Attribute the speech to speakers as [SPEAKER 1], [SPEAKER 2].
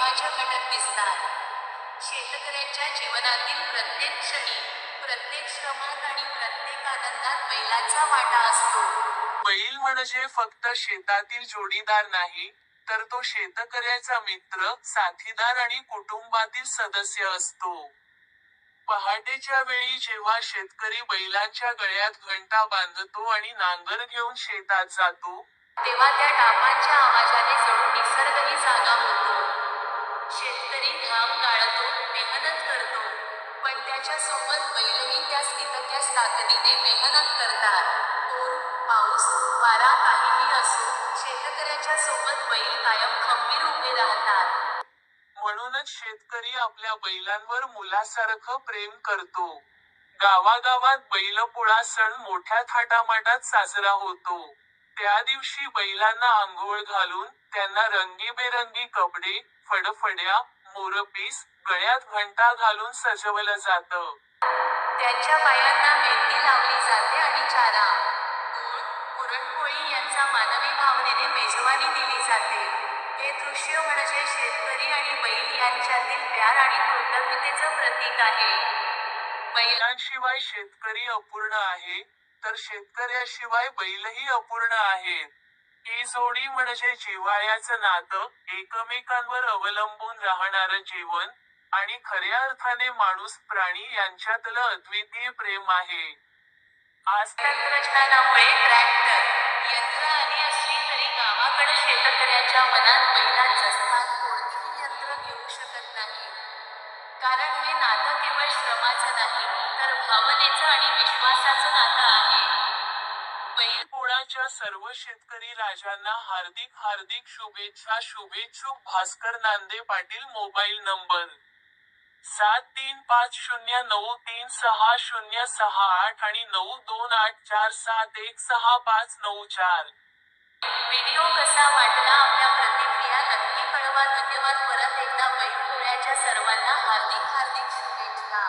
[SPEAKER 1] अविभाज्य घटक दिसतात. शेतकऱ्यांच्या जीवनातील प्रत्येक क्षणी, प्रत्येक श्रमात आणि प्रत्येक आनंदात बैलांचा वाटा असतो.
[SPEAKER 2] बैल म्हणजे फक्त शेतातील जोडीदार नाही, तर तो शेतकऱ्याचा मित्र, साथीदार आणि कुटुंबातील सदस्य असतो. पहाटेच्या वेळी जेव्हा शेतकरी बैलांच्या गळ्यात घंटा बांधतो आणि नांगर घेऊन शेतात जातो,
[SPEAKER 1] तेव्हा त्या टापांच्या आवाजाने जणू निसर्गही जागा होतो. शेतकरी घाम गाळतो, मेहनत करतो, पण त्याच्या सोबत बैलही त्याच तितक्याच ताकदीने मेहनत करतात. ऊन, पाऊस, वारा काहीही असो, शेतकऱ्याच्या सोबत बैल कायम खंबीर उभे राहतात.
[SPEAKER 2] म्हणूनच शेतकरी आपल्या बैलांवर मुलासारखं प्रेम करतो. गावागावात बैलपोळा सण मोठ्या थाटामाटात साजरा होतो. त्या दिवशी बैलांना आंघोळ घालून, त्यांना रंगीबेरंगी कपडे, फडफड्या, मोरपीस, गळ्यात घंटा घालून सजवलं जातं.
[SPEAKER 1] त्यांच्या पायांना मेहंदी लावली जाते आणि चारा, गूळ, पुरणपोळी यांचा मानवी भावनेने मेजवानी दिली जाते. हे दृश्य म्हणजे शेतकरी आणि बैल यांच्यातील प्यार आणि कृतज्ञतेचं प्रतीक आहे.
[SPEAKER 2] बैलांशिवाय शेतकरी अपूर्ण आहे, तर शेतकऱ्याशिवाय बैलही अपूर्ण आहेत. ही जोडी म्हणजे जिव्हाळ्याचं नातं, एकमेकांवर अवलंबून राहणारं जीवन, आणि खऱ्या अर्थाने माणूस प्राणी यांच्यातलं अद्वितीय प्रेम आहे. आज
[SPEAKER 1] तंत्रज्ञानामुळे ट्रॅक्टर, यंत्र आली असली तरी गावाकडं शेतकऱ्याच्या मनात बैलांचं स्थान कोणतेही यंत्र घेऊ शकत नाही. कारण हे नातं केवळ श्रमाचं नाही, तर भावनेचं आणि विश्वासाचं नातं आहे.
[SPEAKER 2] बैलपोळ्याच्या सर्व शेतकरी राजांना हार्दिक हार्दिक शुभेच्छा. शुभेच्छुक भास्कर नांदे पाटील. मोबाईल नंबर 7350936068 आणि 9284716594.
[SPEAKER 1] व्हिडिओ कसा वाटला? आपल्या प्रतिक्रिया नक्की कळवा. धन्यवाद. परत एकदा बैलपोळ्याच्या सर्वांना हार्दिक हार्दिक शुभेच्छा.